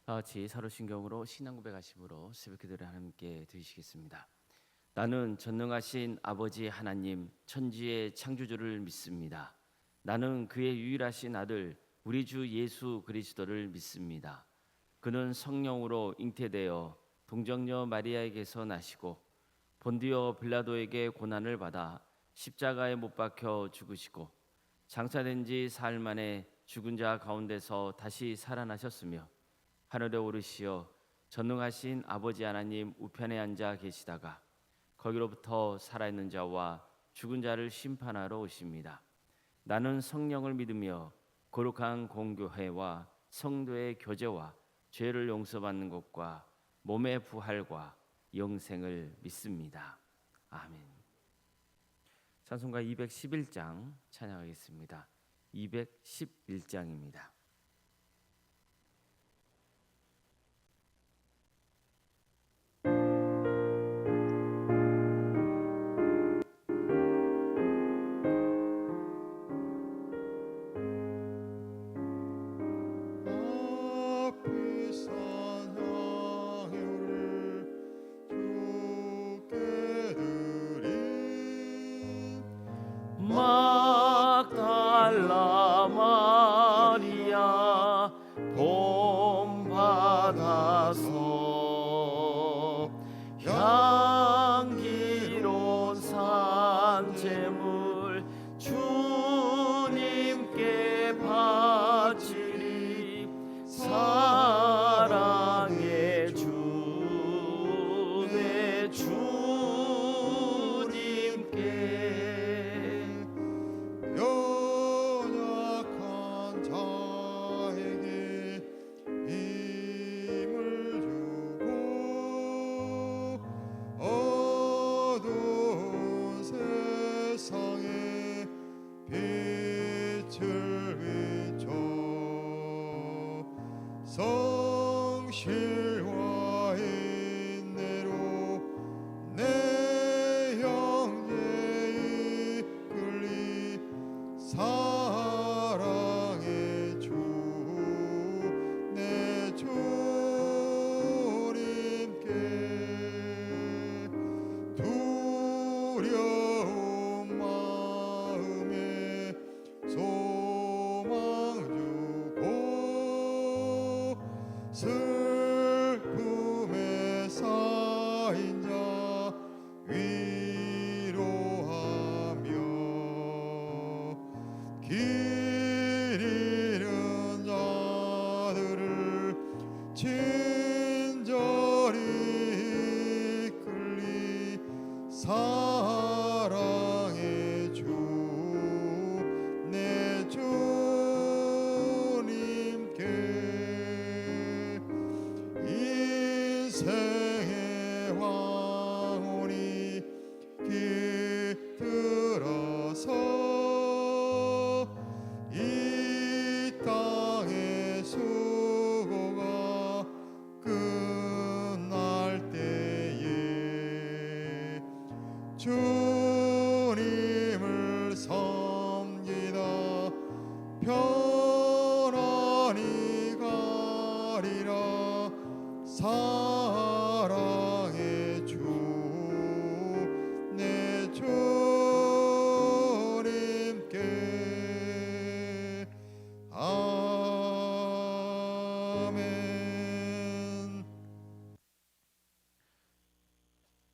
다 같이 사도신경으로 신앙 고백하심으로 새벽기도를 함께 드리시겠습니다. 나는 전능하신 아버지 하나님 천지의 창조주를 믿습니다. 나는 그의 유일하신 아들 우리 주 예수 그리스도를 믿습니다. 그는 성령으로 잉태되어 동정녀 마리아에게서 나시고 본디오 빌라도에게 고난을 받아 십자가에 못 박혀 죽으시고 장사된 지 사흘 만에 죽은 자 가운데서 다시 살아나셨으며 하늘에 오르시어 전능하신 아버지 하나님 우편에 앉아 계시다가 거기로부터 살아있는 자와 죽은 자를 심판하러 오십니다. 나는 성령을 믿으며 거룩한 공교회와 성도의 교제와 죄를 용서받는 것과 몸의 부활과 영생을 믿습니다. 아멘. 찬송가 211장 찬양하겠습니다. 211장입니다. 막달라 마리아 봄 받아서 향기로운 산재물 주님께 바치리. 사랑의 주 내 주님께 연약한 자에게 힘을 주고 어두운 세상에 빛을 비춰 성실과 인내로 내 영혼에 이끌리. 사랑의 주 내 주님께 두려운 마음에 소망 주고 슬픔에 쌓인 자 위로하며 길 잃은 자들을 친절히 이끌리. 사랑의 주 내 주님께 인생의 황혼이 깃들어서 이 땅의 수고가 끝날 때에 주님을 섬기다 편안히 가리라. 사랑의 주 내 주님께 아멘.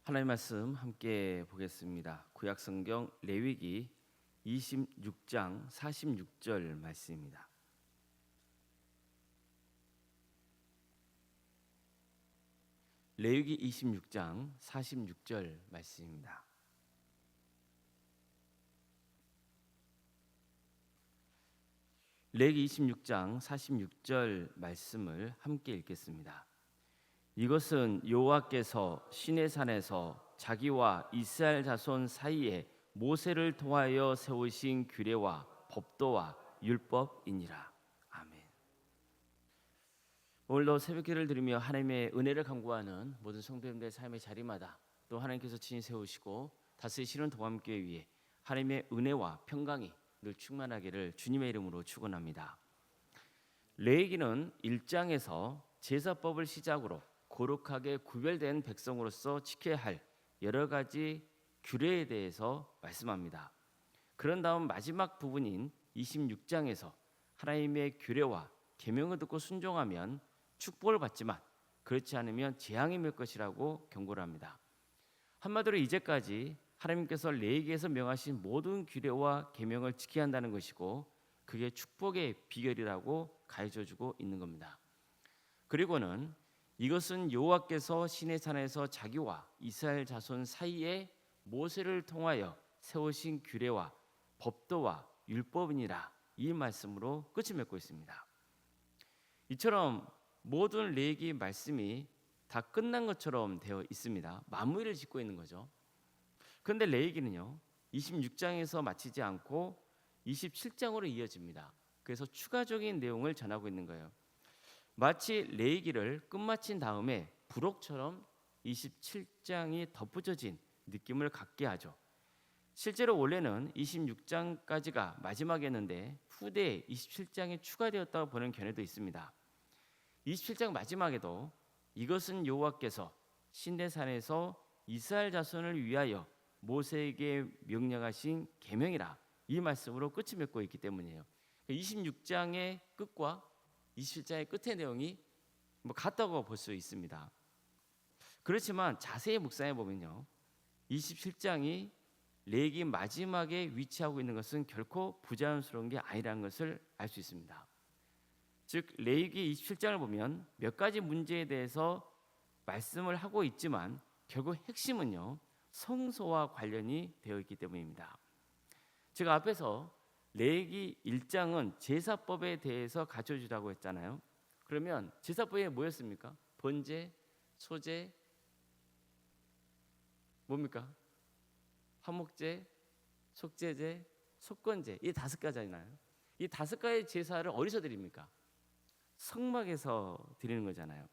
하나님의 말씀 함께 보겠습니다. 구약성경 레위기 26장 46절 말씀입니다. 레위기 26장 46절 말씀입니다. 레위기 26장 46절 말씀을 함께 읽겠습니다. 이것은 여호와께서 시내산에서 자기와 이스라엘 자손 사이에 모세를 통하여 세우신 규례와 법도와 율법이니라. 아멘. 오늘도 새벽기를 드리며 하나님의 은혜를 간구하는 모든 성도님들의 삶의 자리마다 또 하나님께서 친히 세우시고 다스리시는 동함교회 위에 하나님의 은혜와 평강이 늘 충만하기를 주님의 이름으로 축원합니다. 레위기는 1장에서 제사법을 시작으로 거룩하게 구별된 백성으로서 지켜야 할 여러 가지 규례에 대해서 말씀합니다. 그런 다음 마지막 부분인 26장에서 하나님의 규례와 계명을 듣고 순종하면 축복을 받지만 그렇지 않으면 재앙이 밀 것이라고 경고를 합니다. 한마디로 이제까지 하나님께서 레위기에서 명하신 모든 규례와 계명을 지켜야 한다는 것이고 그게 축복의 비결이라고 가르쳐주고 있는 겁니다. 그리고는 이것은 여호와께서 시내 산에서 자기와 이스라엘 자손 사이에 모세를 통하여 세우신 규례와 법도와 율법이니라 이 말씀으로 끝을 맺고 있습니다. 이처럼 모든 레위기 말씀이 다 끝난 것처럼 되어 있습니다. 마무리를 짓고 있는 거죠. 그런데 레위기는요 26장에서 마치지 않고 27장으로 이어집니다. 그래서 추가적인 내용을 전하고 있는 거예요. 마치 레위기를 끝마친 다음에 부록처럼 27장이 덧붙여진 느낌을 갖게 하죠. 실제로 원래는 26장까지가 마지막이었는데 후대에 27장이 추가되었다고 보는 견해도 있습니다. 27장 마지막에도 이것은 여호와께서 신내산에서 이스라엘 자손을 위하여 모세에게 명령하신 계명이라 이 말씀으로 끝이 맺고 있기 때문이에요. 26장의 끝과 27장의 끝의 내용이 같다고 볼 수 있습니다. 그렇지만 자세히 묵상해 보면요 27장이 레위기 마지막에 위치하고 있는 것은 결코 부자연스러운 게 아니라는 것을 알 수 있습니다. 즉 레위기 27장을 보면 몇 가지 문제에 대해서 말씀을 하고 있지만 결국 핵심은요 성소와 관련이 되어 있기 때문입니다. 제가 앞에서 레위기 1장은 제사법에 대해서 가르쳐주라고 했잖아요. 그러면 제사법이 뭐였습니까? 번제, 소제, 뭡니까? 화목제, 속죄제, 속건제 이 5가지잖아요. 이 5가지 제사를 어디서 드립니까? 성막에서 드리는 거잖아요.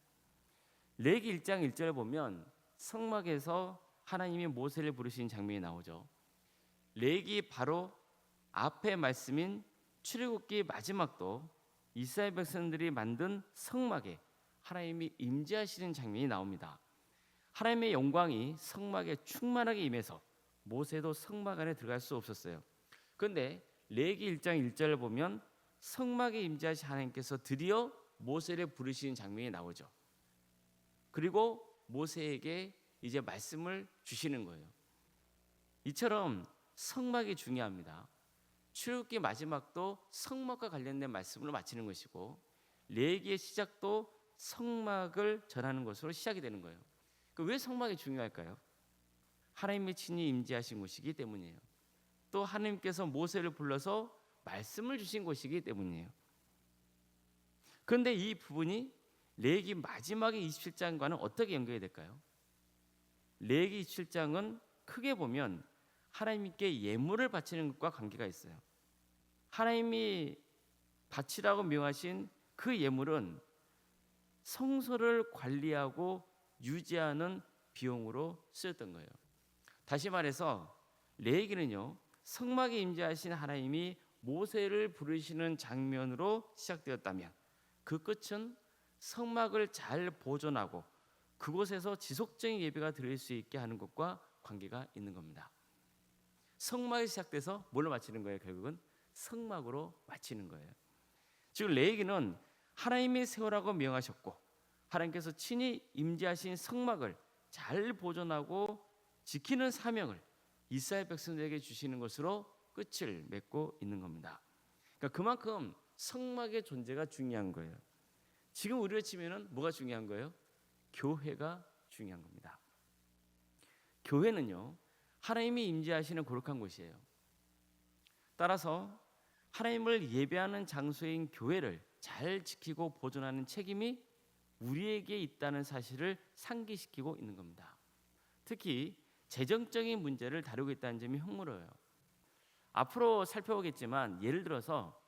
레위기 1장 1절에 보면 성막에서 하나님이 모세를 부르신 장면이 나오죠. 레위기 바로 앞의 말씀인 출애굽기 마지막도 이스라엘 백성들이 만든 성막에 하나님이 임재하시는 장면이 나옵니다. 하나님의 영광이 성막에 충만하게 임해서 모세도 성막 안에 들어갈 수 없었어요. 그런데 레위기 1장 1절을 보면 성막에 임재하신 하나님께서 드디어 모세를 부르시는 장면이 나오죠. 그리고 모세에게 이제 말씀을 주시는 거예요. 이처럼 성막이 중요합니다. 출애굽기 마지막도 성막과 관련된 말씀으로 마치는 것이고 레위기의 시작도 성막을 전하는 것으로 시작이 되는 거예요. 왜 성막이 중요할까요? 하나님의 친히 임재하신 곳이기 때문이에요. 또 하나님께서 모세를 불러서 말씀을 주신 곳이기 때문이에요. 그런데 이 부분이 레위기 마지막의 27장과는 어떻게 연결이 될까요? 레위기 27장은 크게 보면 하나님께 예물을 바치는 것과 관계가 있어요. 하나님이 바치라고 명하신 그 예물은 성소를 관리하고 유지하는 비용으로 쓰였던 거예요. 다시 말해서 레위기는요 성막에 임재하신 하나님이 모세를 부르시는 장면으로 시작되었다면 그 끝은 성막을 잘 보존하고 그곳에서 지속적인 예배가 드릴 수 있게 하는 것과 관계가 있는 겁니다. 성막이 시작돼서 뭘로 마치는 거예요? 결국은 성막으로 마치는 거예요. 즉 레위기는 하나님이 세우라고 명하셨고 하나님께서 친히 임재하신 성막을 잘 보존하고 지키는 사명을 이스라엘 백성들에게 주시는 것으로 끝을 맺고 있는 겁니다. 그러니까 그만큼 성막의 존재가 중요한 거예요. 지금 우리로 치면은 뭐가 중요한 거예요? 교회가 중요한 겁니다. 교회는요 하나님이 임재하시는 거룩한 곳이에요. 따라서 하나님을 예배하는 장소인 교회를 잘 지키고 보존하는 책임이 우리에게 있다는 사실을 상기시키고 있는 겁니다. 특히 재정적인 문제를 다루고 있다는 점이 흥미로워요. 앞으로 살펴보겠지만 예를 들어서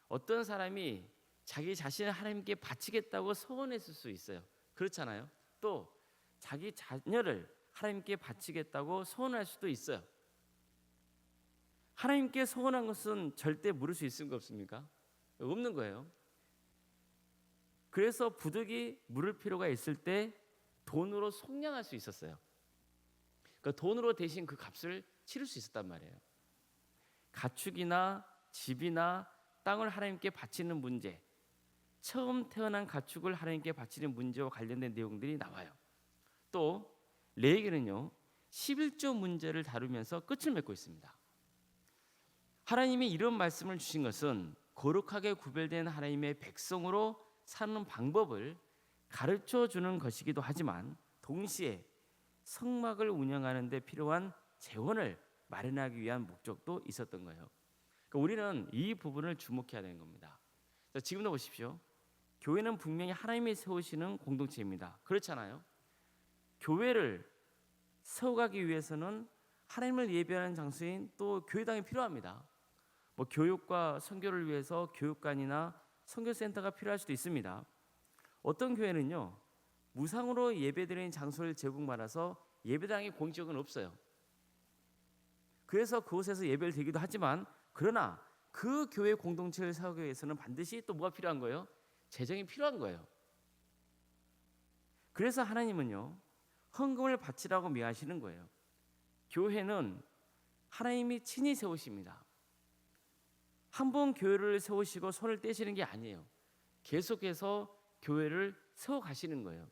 어떤 사람이 자기 자신을 하나님께 바치겠다고 서원했을 수 있어요. 그렇잖아요. 또 자기 자녀를 하나님께 바치겠다고 서원할 수도 있어요. 하나님께 서원한 것은 절대 물을 수 있을 거 없습니까? 없는 거예요. 그래서 부득이 물을 필요가 있을 때 돈으로 속량할 수 있었어요. 그 돈으로 대신 그 값을 치를 수 있었단 말이에요. 가축이나 집이나 땅을 하나님께 바치는 문제, 처음 태어난 가축을 하나님께 바치는 문제와 관련된 내용들이 나와요. 또 레위기는요 11조 문제를 다루면서 끝을 맺고 있습니다. 하나님이 이런 말씀을 주신 것은 거룩하게 구별된 하나님의 백성으로 사는 방법을 가르쳐 주는 것이기도 하지만 동시에 성막을 운영하는 데 필요한 재원을 마련하기 위한 목적도 있었던 거예요. 그러니까 우리는 이 부분을 주목해야 되는 겁니다. 자, 지금도 보십시오. 교회는 분명히 하나님이 세우시는 공동체입니다. 그렇잖아요. 교회를 세워가기 위해서는 하나님을 예배하는 장소인 또 교회당이 필요합니다. 뭐 교육과 선교를 위해서 교육관이나 선교센터가 필요할 수도 있습니다. 어떤 교회는요 무상으로 예배드리는 장소를 제공받아서 예배당의 공적은 없어요. 그래서 그곳에서 예배를 드리기도 하지만 그러나 그 교회 공동체를 세우기 위해서는 반드시 또 뭐가 필요한 거예요? 재정이 필요한 거예요. 그래서 하나님은요 헌금을 바치라고 명하시는 거예요. 교회는 하나님이 친히 세우십니다. 한 번 교회를 세우시고 손을 떼시는 게 아니에요. 계속해서 교회를 세워가시는 거예요.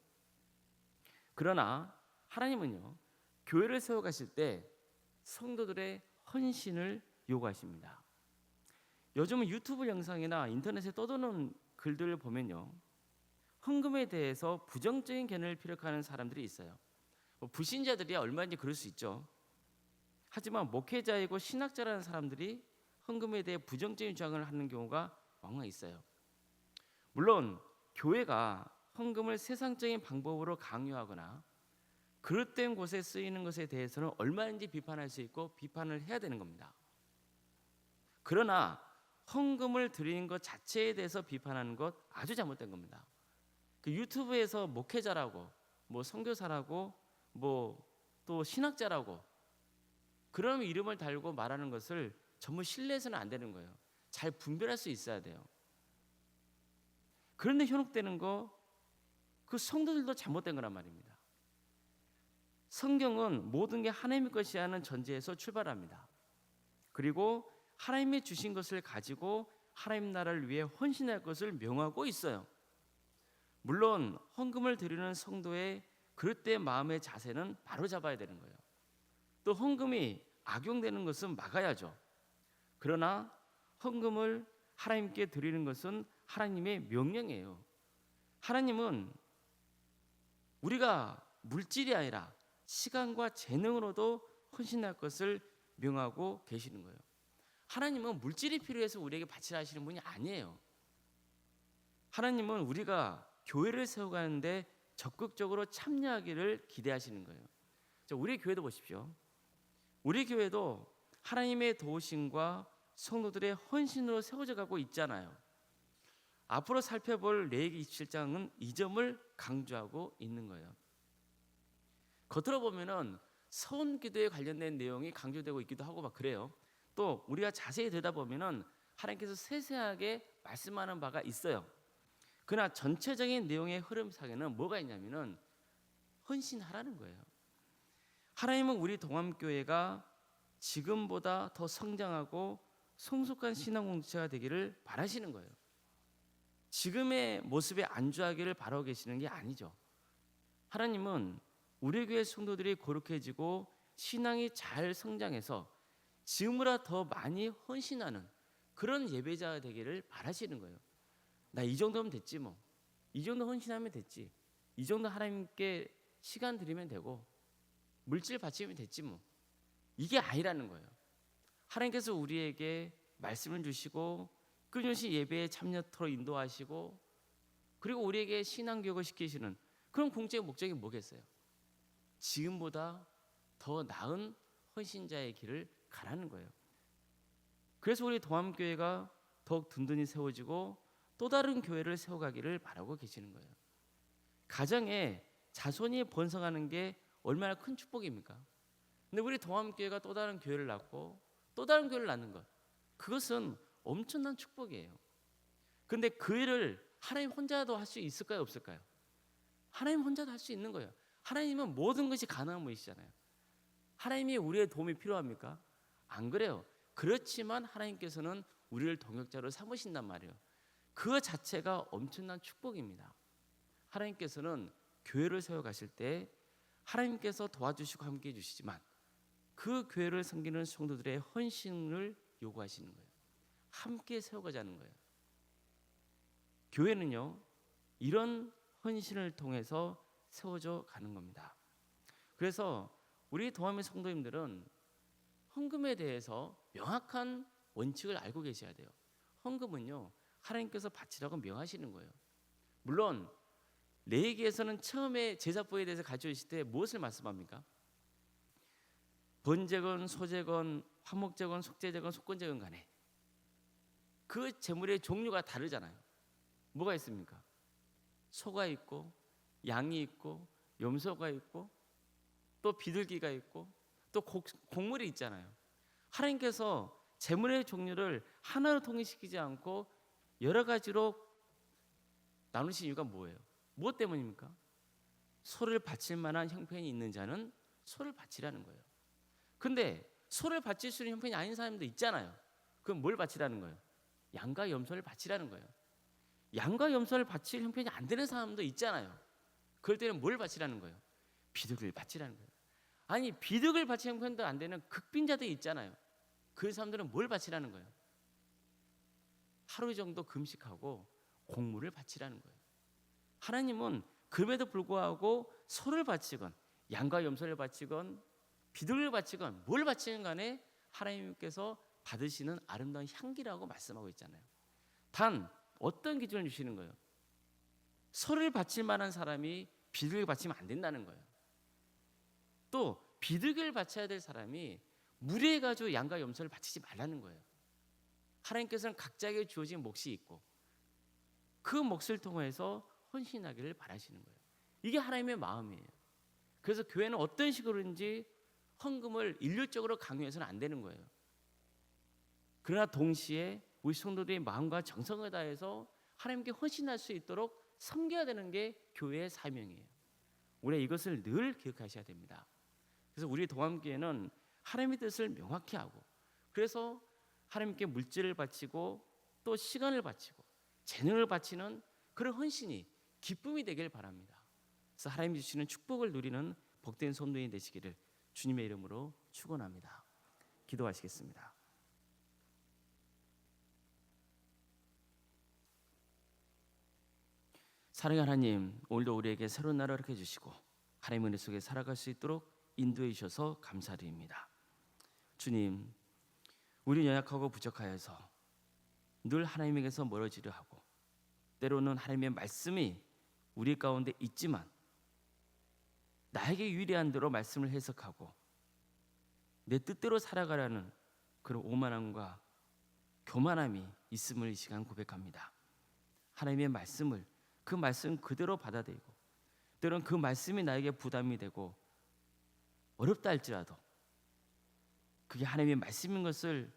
그러나 하나님은요 교회를 세워가실 때 성도들의 헌신을 요구하십니다. 요즘은 유튜브 영상이나 인터넷에 떠도는 글들을 보면요 헌금에 대해서 부정적인 견해를 피력하는 사람들이 있어요. 불신자들이야 얼마든지 그럴 수 있죠. 하지만 목회자이고 신학자라는 사람들이 헌금에 대해 부정적인 주장을 하는 경우가 왕왕 있어요. 물론 교회가 헌금을 세상적인 방법으로 강요하거나 그릇된 곳에 쓰이는 것에 대해서는 얼마든지 비판할 수 있고 비판을 해야 되는 겁니다. 그러나 헌금을 드리는 것 자체에 대해서 비판하는 것 아주 잘못된 겁니다. 그 유튜브에서 목회자라고 뭐 선교사라고 뭐 또 신학자라고 그런 이름을 달고 말하는 것을 전부 신뢰해서는 안 되는 거예요. 잘 분별할 수 있어야 돼요. 그런데 현혹되는 거 그 성도들도 잘못된 거란 말입니다. 성경은 모든 게 하나님의 것이라는 전제에서 출발합니다. 그리고 하나님이 주신 것을 가지고 하나님 나라를 위해 헌신할 것을 명하고 있어요. 물론 헌금을 드리는 성도의 그릇된 마음의 자세는 바로잡아야 되는 거예요. 또 헌금이 악용되는 것은 막아야죠. 그러나 헌금을 하나님께 드리는 것은 하나님의 명령이에요. 하나님은 우리가 물질이 아니라 시간과 재능으로도 헌신할 것을 명하고 계시는 거예요. 하나님은 물질이 필요해서 우리에게 바치라 하시는 분이 아니에요. 하나님은 우리가 교회를 세워가는데 적극적으로 참여하기를 기대하시는 거예요. 우리 교회도 보십시오. 우리 교회도 하나님의 도우심과 성도들의 헌신으로 세워져 가고 있잖아요. 앞으로 살펴볼 레위기 27장은 이 점을 강조하고 있는 거예요. 겉으로 보면은 서원 기도에 관련된 내용이 강조되고 있기도 하고 막 그래요. 또 우리가 자세히 들여다보면은 하나님께서 세세하게 말씀하는 바가 있어요. 그러나 전체적인 내용의 흐름상에는 뭐가 있냐면은 헌신하라는 거예요. 하나님은 우리 동암교회가 지금보다 더 성장하고 성숙한 신앙 공동체가 되기를 바라시는 거예요. 지금의 모습에 안주하기를 바라고 계시는 게 아니죠. 하나님은 우리 교회 성도들이 거룩해지고 신앙이 잘 성장해서 지금보다 더 많이 헌신하는 그런 예배자가 되기를 바라시는 거예요. 나 이 정도면 됐지 뭐. 이 정도 헌신하면 됐지. 이 정도 하나님께 시간 드리면 되고 물질 바치면 됐지 뭐. 이게 아니라는 거예요. 하나님께서 우리에게 말씀을 주시고 끊임없이 예배에 참여토록 인도하시고 그리고 우리에게 신앙교육을 시키시는 그런 공적인 목적이 뭐겠어요? 지금보다 더 나은 헌신자의 길을 가라는 거예요. 그래서 우리 동암교회가 더욱 든든히 세워지고 또 다른 교회를 세워가기를 바라고 계시는 거예요. 가정에 자손이 번성하는 게 얼마나 큰 축복입니까? 근데 우리 동암교회가 또 다른 교회를 낳고 또 다른 교회를 낳는 것, 그것은 엄청난 축복이에요. 그런데 그 일을 하나님 혼자도 할 수 있을까요, 없을까요? 하나님 혼자도 할 수 있는 거예요. 하나님은 모든 것이 가능한 분이시잖아요. 하나님이 우리의 도움이 필요합니까? 안 그래요. 그렇지만 하나님께서는 우리를 동역자로 삼으신단 말이에요. 그 자체가 엄청난 축복입니다. 하나님께서는 교회를 세워가실 때 하나님께서 도와주시고 함께해 주시지만 그 교회를 섬기는 성도들의 헌신을 요구하시는 거예요. 함께 세워가자는 거예요. 교회는요, 이런 헌신을 통해서 세워져 가는 겁니다. 그래서 우리 동아민 성도님들은 헌금에 대해서 명확한 원칙을 알고 계셔야 돼요. 헌금은요, 하나님께서 바치라고 명하시는 거예요. 물론 레위기에서는 처음에 제사법에 대해서 가르쳐 주실 때 무엇을 말씀합니까? 번제건 소제건 화목제건 속제제건 속건제건 간에 그 제물의 종류가 다르잖아요. 뭐가 있습니까? 소가 있고 양이 있고 염소가 있고 또 비둘기가 있고 또 곡물이 있잖아요. 하나님께서 제물의 종류를 하나로 통일시키지 않고 여러 가지로 나누신 이유가 뭐예요? 무엇 때문입니까? 소를 바칠 만한 형편이 있는 자는 소를 바치라는 거예요. 근데 소를 바칠 수 있는 형편이 아닌 사람도 있잖아요. 그럼 뭘 바치라는 거예요? 양과 염소를 바치라는 거예요. 양과 염소를 바칠 형편이 안 되는 사람도 있잖아요. 그럴 때는 뭘 바치라는 거예요? 비둘기를 바치라는 거예요. 아니, 비둘기를 바칠 형편도 안 되는 극빈자들이 있잖아요. 그 사람들은 뭘 바치라는 거예요? 하루 정도 금식하고 곡물을 바치라는 거예요. 하나님은 그럼에도 불구하고 소를 바치건 양과 염소를 바치건 비둘기를 바치건 뭘 바치는 간에 하나님께서 받으시는 아름다운 향기라고 말씀하고 있잖아요. 단 어떤 기준을 주시는 거예요? 소를 바칠 만한 사람이 비둘기를 바치면 안 된다는 거예요. 또 비둘기를 바쳐야 될 사람이 무리해가지고 양과 염소를 바치지 말라는 거예요. 하나님께서는 각자에게 주어진 몫이 있고 그 몫을 통해서 헌신하기를 바라시는 거예요. 이게 하나님의 마음이에요. 그래서 교회는 어떤 식으로든지 헌금을 일률적으로 강요해서는 안 되는 거예요. 그러나 동시에 우리 성도들의 마음과 정성을 다해서 하나님께 헌신할 수 있도록 섬겨야 되는 게 교회의 사명이에요. 우리가 이것을 늘 기억하셔야 됩니다. 그래서 우리 동암교회는 하나님의 뜻을 명확히 하고 그래서 하나님께 물질을 바치고 또 시간을 바치고 재능을 바치는 그런 헌신이 기쁨이 되길 바랍니다. 그래서 하나님이 주시는 축복을 누리는 복된 성도인 되시기를 주님의 이름으로 축원합니다. 기도하시겠습니다. 사랑하는 하나님, 오늘도 우리에게 새로운 날을 허락해 주시고 하나님의 은혜 속에 살아갈 수 있도록 인도해 주셔서 감사드립니다. 주님, 우리 연약하고 부족하여서 늘 하나님에게서 멀어지려 하고 때로는 하나님의 말씀이 우리 가운데 있지만 나에게 유리한 대로 말씀을 해석하고 내 뜻대로 살아가라는 그런 오만함과 교만함이 있음을 이 시간 고백합니다. 하나님의 말씀을 그 말씀 그대로 받아들이고 때로는 그 말씀이 나에게 부담이 되고 어렵다 할지라도 그게 하나님의 말씀인 것을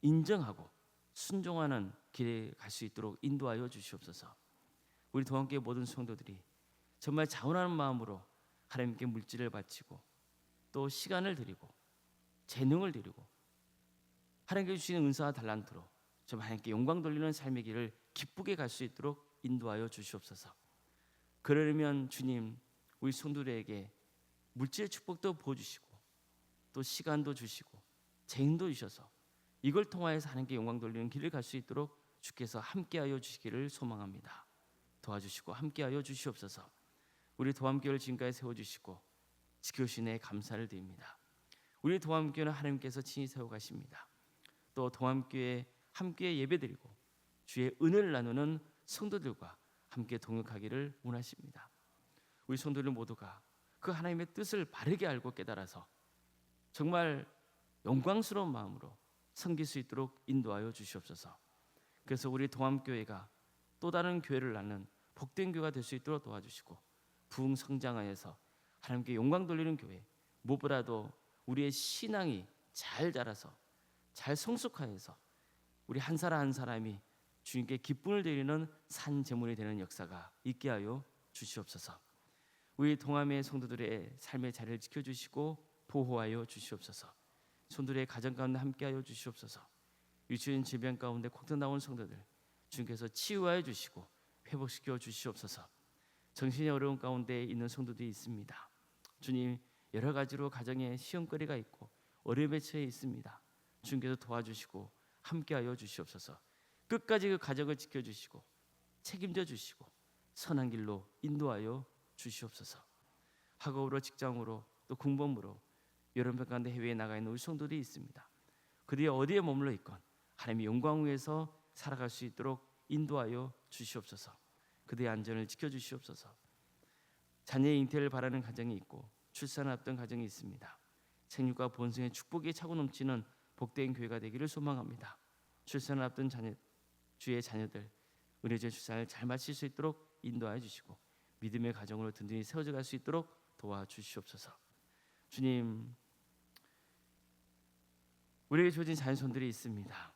인정하고 순종하는 길에 갈 수 있도록 인도하여 주시옵소서. 우리 동안교회 모든 성도들이 정말 자원하는 마음으로 하나님께 물질을 바치고 또 시간을 드리고 재능을 드리고 하나님께 주시는 은사와 달란트로 정말 하나님께 영광 돌리는 삶의 길을 기쁘게 갈 수 있도록 인도하여 주시옵소서. 그러려면 주님, 우리 성도들에게 물질의 축복도 부어주시고 또 시간도 주시고 재능도 주셔서 이걸 통하여서 하나님께 영광 돌리는 길을 갈 수 있도록 주께서 함께하여 주시기를 소망합니다. 도와주시고 함께하여 주시옵소서. 우리 도함교회를 지금까지 세워주시고 지켜주시네 감사를 드립니다. 우리 도함교회는 하나님께서 친히 세워가십니다. 또 도함교회 함께 예배드리고 주의 은혜를 나누는 성도들과 함께 동역하기를 원하십니다. 우리 성도들 모두가 그 하나님의 뜻을 바르게 알고 깨달아서 정말 영광스러운 마음으로 섬길 수 있도록 인도하여 주시옵소서. 그래서 우리 동암교회가 또 다른 교회를 낳는 복된 교회가 될 수 있도록 도와주시고 부흥 성장하여서 하나님께 영광 돌리는 교회, 무엇보다도 우리의 신앙이 잘 자라서 잘 성숙하여서 우리 한 사람 한 사람이 주님께 기쁨을 드리는 산 제물이 되는 역사가 있게 하여 주시옵소서. 우리 동암의 성도들의 삶의 자리를 지켜주시고 보호하여 주시옵소서. 성도들의 가정 가운데 함께하여 주시옵소서. 유치원 질병 가운데 곡성 나온 성도들 주님께서 치유하여 주시고 회복시켜 주시옵소서. 정신이 어려운 가운데 있는 성도들이 있습니다. 주님, 여러 가지로 가정에 시험거리가 있고 어려움에 처해 있습니다. 주님께서 도와주시고 함께하여 주시옵소서. 끝까지 그 가정을 지켜주시고 책임져 주시고 선한 길로 인도하여 주시옵소서. 학업으로 직장으로 또 공범으로 여러분 가운데 해외에 나가 있는 우리 성도들이 있습니다. 그들이 어디에 머물러 있건 하나님의 영광 위에서 살아갈 수 있도록 인도하여 주시옵소서. 그들의 안전을 지켜주시옵소서. 자녀의 잉태를 바라는 가정이 있고 출산을 앞둔 가정이 있습니다. 생육과 번성의 축복이 차고 넘치는 복된 교회가 되기를 소망합니다. 출산을 앞둔 주의 자녀들 은혜의 출산을 잘 마칠 수 있도록 인도하여 주시고 믿음의 가정으로 든든히 세워져 갈 수 있도록 도와주시옵소서. 주님, 우리에게 주어진 자녀손들이 있습니다.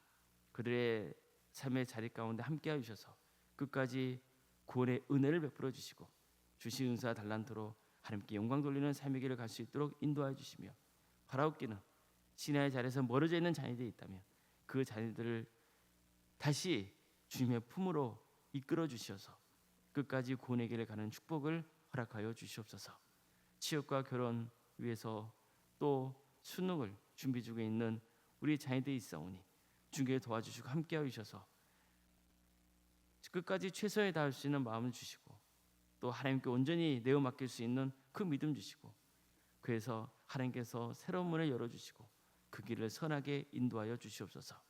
그들의 삶의 자리 가운데 함께하여 주셔서 끝까지 구원의 은혜를 베풀어 주시고 주신 은사와 달란트로 하나님께 영광 돌리는 삶의 길을 갈 수 있도록 인도하여 주시며, 바라옵기는 신앙의 자리에서 멀어져 있는 자녀들이 있다면 그 자녀들을 다시 주님의 품으로 이끌어 주셔서 끝까지 구원의 길을 가는 축복을 허락하여 주시옵소서. 취업과 결혼 위해서 또 수능을 준비 중에 있는 우리 자녀들이 있사오니 주님께 도와주시고 함께하여 주셔서 끝까지 최선을 다할 수 있는 마음을 주시고 또 하나님께 온전히 내어 맡길 수 있는 그 믿음 주시고, 그래서 하나님께서 새로운 문을 열어주시고 그 길을 선하게 인도하여 주시옵소서.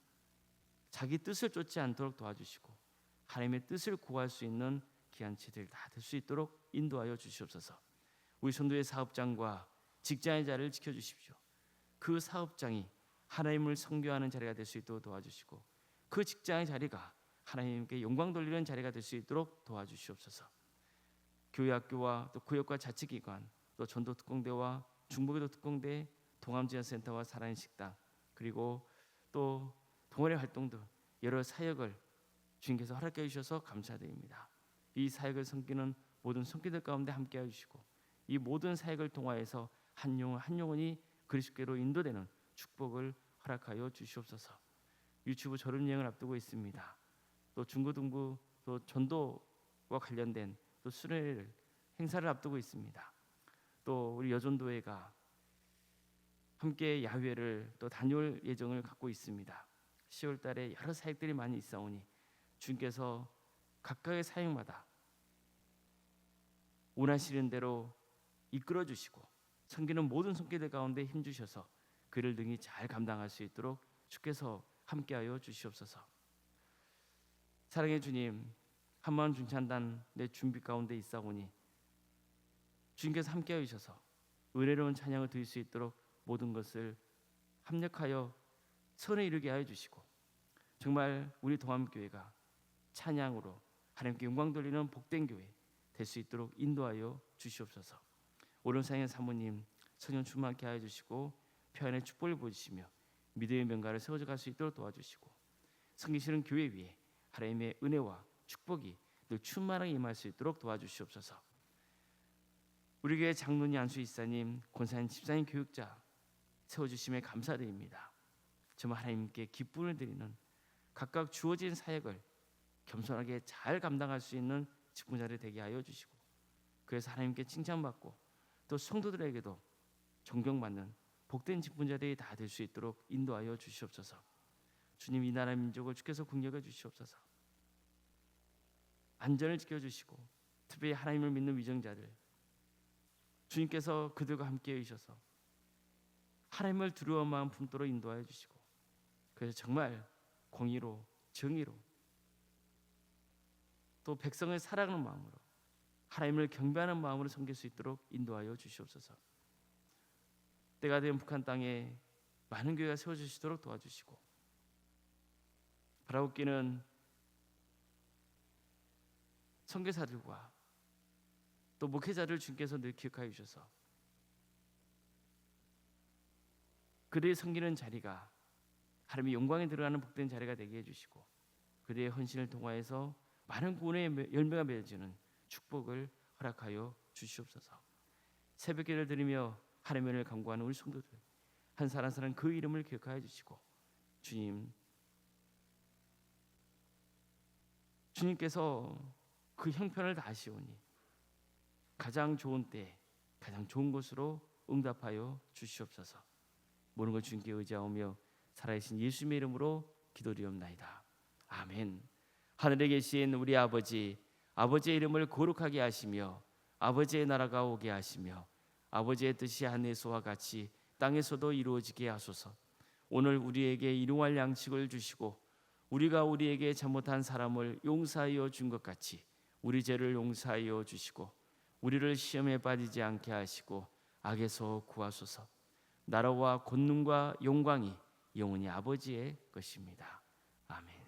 자기 뜻을 쫓지 않도록 도와주시고 하나님의 뜻을 구할 수 있는 기한치들 다 될 수 있도록 인도하여 주시옵소서. 우리 성도의 사업장과 직장의 자리를 지켜주십시오. 그 사업장이 하나님을 선교하는 자리가 될 수 있도록 도와주시고 그 직장의 자리가 하나님께 영광 돌리는 자리가 될 수 있도록 도와주시옵소서. 교회 학교와 또 구역과 자치기관 또 전도 특공대와 중보기도 특공대, 동암지원센터와 살아있는 식당, 그리고 또 동아리 활동 등 여러 사역을 주님께서 허락해 주셔서 감사드립니다. 이 사역을 섬기는 모든 성기들 가운데 함께해 주시고 이 모든 사역을 통하여서 한 영혼 한 영혼이 그리스도께로 인도되는 축복을 허락하여 주시옵소서. 유치부 졸업여행을 앞두고 있습니다. 또 중고등부 또 전도와 관련된 또 수련회 행사를 앞두고 있습니다. 또 우리 여전도회가 함께 야외를 또 다녀올 예정을 갖고 있습니다. 10월 달에 여러 사역들이 많이 있사오니 주님께서 각각의 사역마다 원하시는 대로 이끌어 주시고 섬기는 모든 손길들 가운데 힘 주셔서 그를 능히 잘 감당할 수 있도록 주께서 함께하여 주시옵소서. 사랑의 주님, 한마음 중찬단 내 준비 가운데 있사오니 주님께서 함께하여 주셔서 은혜로운 찬양을 드릴 수 있도록 모든 것을 합력하여 선에 이르게 하여 주시고 정말 우리 동암교회가 찬양으로 하나님께 영광 돌리는 복된 교회 될 수 있도록 인도하여 주시옵소서. 오른상의 사모님 성령 충만케 하여 주시고 평안의 축복을 보여주시며 믿음의 명가를 세워져 갈 수 있도록 도와주시고 섬기시는 교회 위에 하나님의 은혜와 축복이 늘 충만하게 임할 수 있도록 도와주시옵소서. 우리 교회 장로님, 안수 이사님, 권사님, 집사님, 교육자 세워주심에 감사드립니다. 정말 하나님께 기쁨을 드리는 각각 주어진 사역을 겸손하게 잘 감당할 수 있는 직분자를 되게 하여 주시고 그래서 하나님께 칭찬받고 또 성도들에게도 존경받는 복된 직분자들이 다 될 수 있도록 인도하여 주시옵소서. 주님, 이 나라 민족을 주께서 긍휼해 주시옵소서. 안전을 지켜주시고 특별히 하나님을 믿는 위정자들 주님께서 그들과 함께해 주셔서 하나님을 두려워하는 마음 품도록 인도하여 주시고 그래서 정말 공의로 정의로 또 백성을 사랑하는 마음으로 하나님을 경배하는 마음으로 섬길 수 있도록 인도하여 주시옵소서. 때가 된 북한 땅에 많은 교회가 세워주시도록 도와주시고 바라옵기는 선교사들과 또 목회자를 주님께서 늘 기억하여 주셔서 그들이 섬기는 자리가 하나님의 영광에 들어가는 복된 자리가 되게 해주시고 그대의 헌신을 통하여서 많은 구원의 열매가 맺어지는 축복을 허락하여 주시옵소서. 새벽기를 드리며 하나님의 은혜를 간구하는 우리 성도들 한 사람 한 사람 그 이름을 기억하여 주시고, 주님께서 그 형편을 다 아시오니 가장 좋은 때 가장 좋은 곳으로 응답하여 주시옵소서. 모든 걸 주님께 의지하오며 살아계신 예수님의 이름으로 기도드리옵나이다. 아멘. 하늘에 계신 우리 아버지, 아버지의 이름을 거룩하게 하시며 아버지의 나라가 오게 하시며 아버지의 뜻이 하늘에서와 같이 땅에서도 이루어지게 하소서. 오늘 우리에게 일용할 양식을 주시고 우리가 우리에게 잘못한 사람을 용서하여 준 것 같이 우리 죄를 용서하여 주시고 우리를 시험에 빠지지 않게 하시고 악에서 구하소서. 나라와 권능과 영광이 영원히 아버지의 것입니다. 아멘.